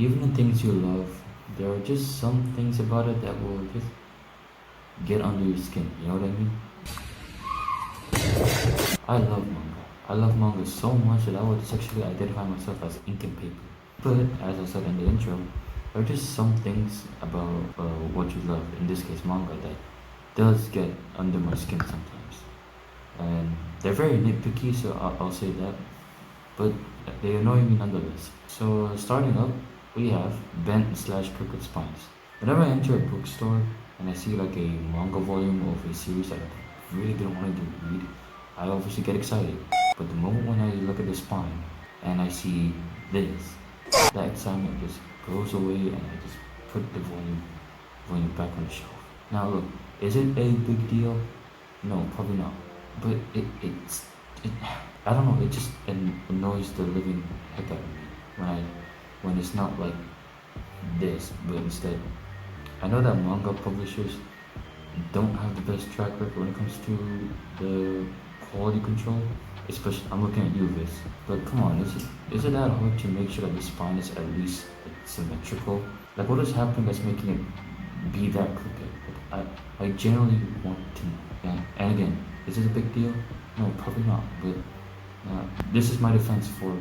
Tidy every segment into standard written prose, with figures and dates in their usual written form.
even the things you love, there are just some things about it that will just get under your skin. You know what I mean? I love manga. I love manga so much that I would sexually identify myself as ink and paper. But as I said in the intro, there are just some things about what you love, in this case manga, that does get under my skin sometimes. And they're very nitpicky, so I'll say that. But they annoy me nonetheless. So starting up, we have bent slash crooked spines. Whenever I enter a bookstore and I see like a manga volume of a series I really didn't want to read, I obviously get excited. But the moment when I look at the spine and I see this, that excitement just goes away and I just put the volume back on the shelf. Now look, is it a big deal? No, probably not. But I don't know, it just annoys the living heck out of me when it's not like this, but instead, I know that manga publishers don't have the best track record when it comes to the quality control. Especially, I'm looking at you, Viz. But come on, is it that hard to make sure that the spine is at least symmetrical? Like, what is happening that's making it be that crooked? Like, I generally want to know. Yeah. And again, is it a big deal? No, probably not. But this is my defense for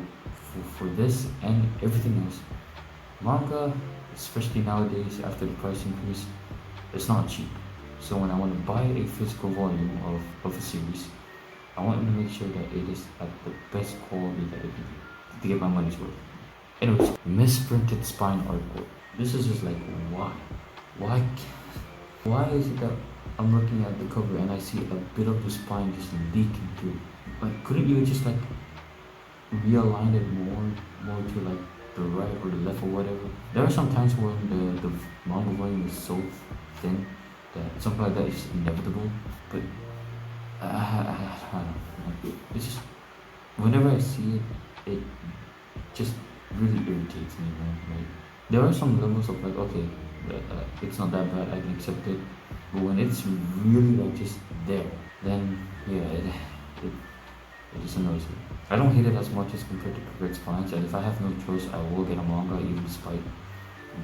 this and everything else. Manga, especially nowadays after the price increase, it's not cheap. So when I want to buy a physical volume of a series, I want to make sure that it is at the best quality that it can be to get my money's worth. Anyways, misprinted spine artwork. This is just like, why? Why is it that I'm looking at the cover and I see a bit of the spine just leaking through? Like, couldn't you just like realign it more to like the right or the left or whatever? There are some times when the manga volume is so thin that something like that is inevitable. But I don't know. It's just whenever I see it, it just really irritates me, man. Like, there are some levels of like, okay, it's not that bad, I can accept it. But when it's really like just there, then yeah, it just annoys me. I don't hate it as much as compared to Correct Spines, and if I have no choice, I will get a manga even despite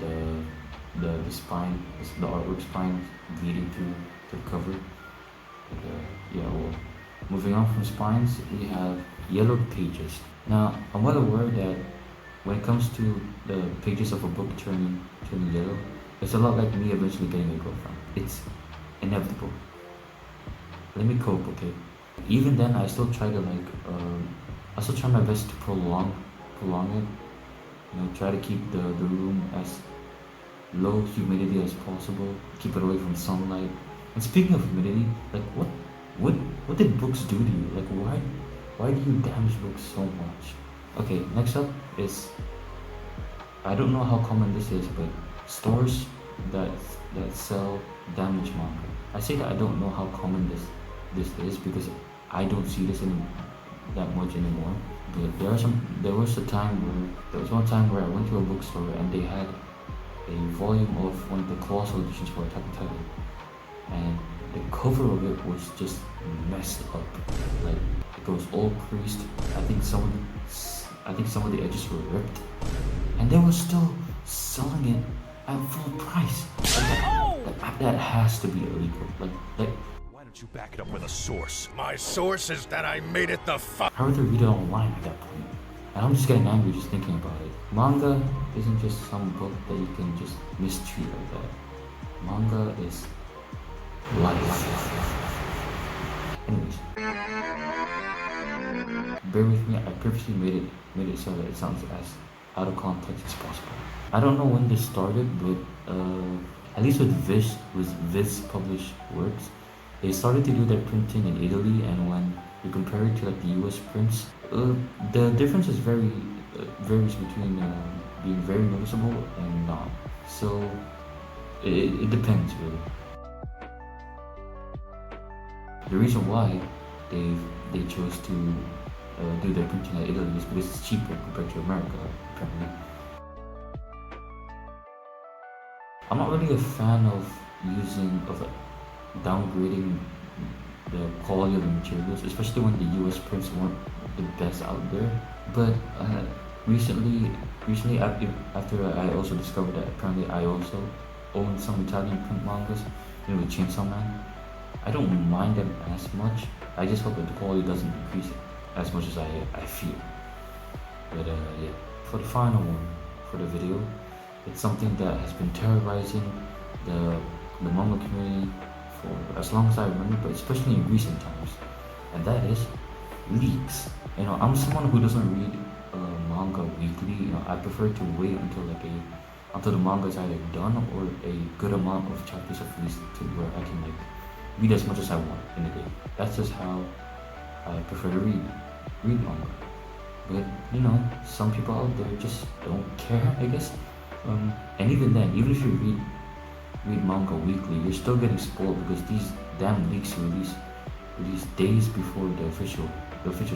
the spine, the artwork spine leading to the cover. But, yeah, well, moving on from spines, we have yellowed pages. Now, I'm well aware that when it comes to the pages of a book turning yellow, it's a lot like me eventually getting a girlfriend. It's inevitable. Let me cope, okay? Even then, I still try to like, I still try my best to prolong it. You know, try to keep the room as low humidity as possible. Keep it away from sunlight. And speaking of humidity, like what did books do to you? Like why do you damage books so much? Okay, next up is, I don't know how common this is, but stores that sell damaged manga. I say that I don't know how common this is because I don't see this that much anymore. But there was one time where I went to a bookstore and they had a volume of one of the colossal editions for Attack on Titan, and the cover of it was just messed up. Like, it was all creased. I think some of the edges were ripped, and they were still selling it at full price. That has to be illegal. Like. Why don't you back it up with a source? My source is that I made it the fuck. How would they read it online at that point? And I'm just getting angry just thinking about it. Manga isn't just some book that you can just mistreat like that. Manga is life. Anyways, bear with me. I purposely made it so that it sounds as out of context as possible. I don't know when this started, but at least with Viz published works, they started to do their printing in Italy, and when you compare it to like the US prints, the difference is varies between being very noticeable and not. So it depends really. The reason why they chose to do their printing in Italy is because it's cheaper compared to America, apparently. I'm not really a fan of downgrading the quality of the materials, especially when the US prints weren't the best out there. But recently after I also discovered that apparently I also own some Italian print mangas, with Chainsaw Man. I don't mind them as much. I just hope that the quality doesn't decrease as much as I feel. But yeah, for the final one for the video, it's something that has been terrorizing the the manga community for as long as I remember, but especially in recent times, and that is leaks. I'm someone who doesn't read manga weekly. I prefer to wait until the manga is either done or a good amount of chapters are released to where I can read as much as I want in a day. That's just how I prefer to read manga. But some people out there just don't care, I guess. And even then, even if you read manga weekly, you're still getting spoiled because these damn leaks release days before the official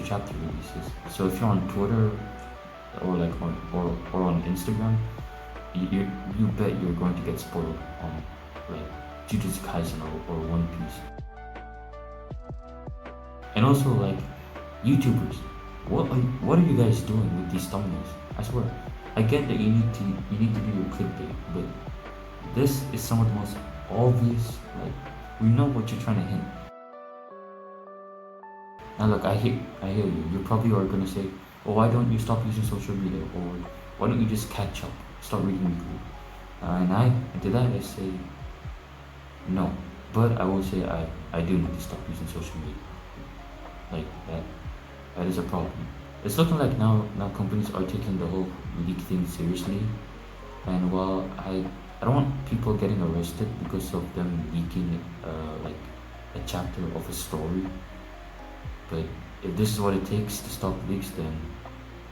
chapter releases. So if you're on Twitter or on Instagram, you bet you're going to get spoiled on Jujutsu Kaisen or One Piece. And also YouTubers, what are you guys doing with these thumbnails? I swear, I get that you need to do your clickbait, but this is some of the most obvious. We know what you're trying to hint. Now look, I hear you. You probably are gonna say, "Oh, why don't you stop using social media?" Or "Why don't you just catch up, start reading weekly?" And to that I say, no. But I will say I do need to stop using social media. That is a problem. It's looking like now companies are taking the whole leak thing seriously. And while I don't want people getting arrested because of them leaking a chapter of a story, but if this is what it takes to stop leaks, then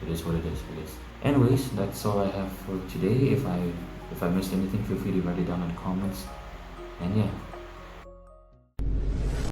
it is what it is, I guess. Anyways, that's all I have for today. If I missed anything, feel free to write it down in the comments. And yeah,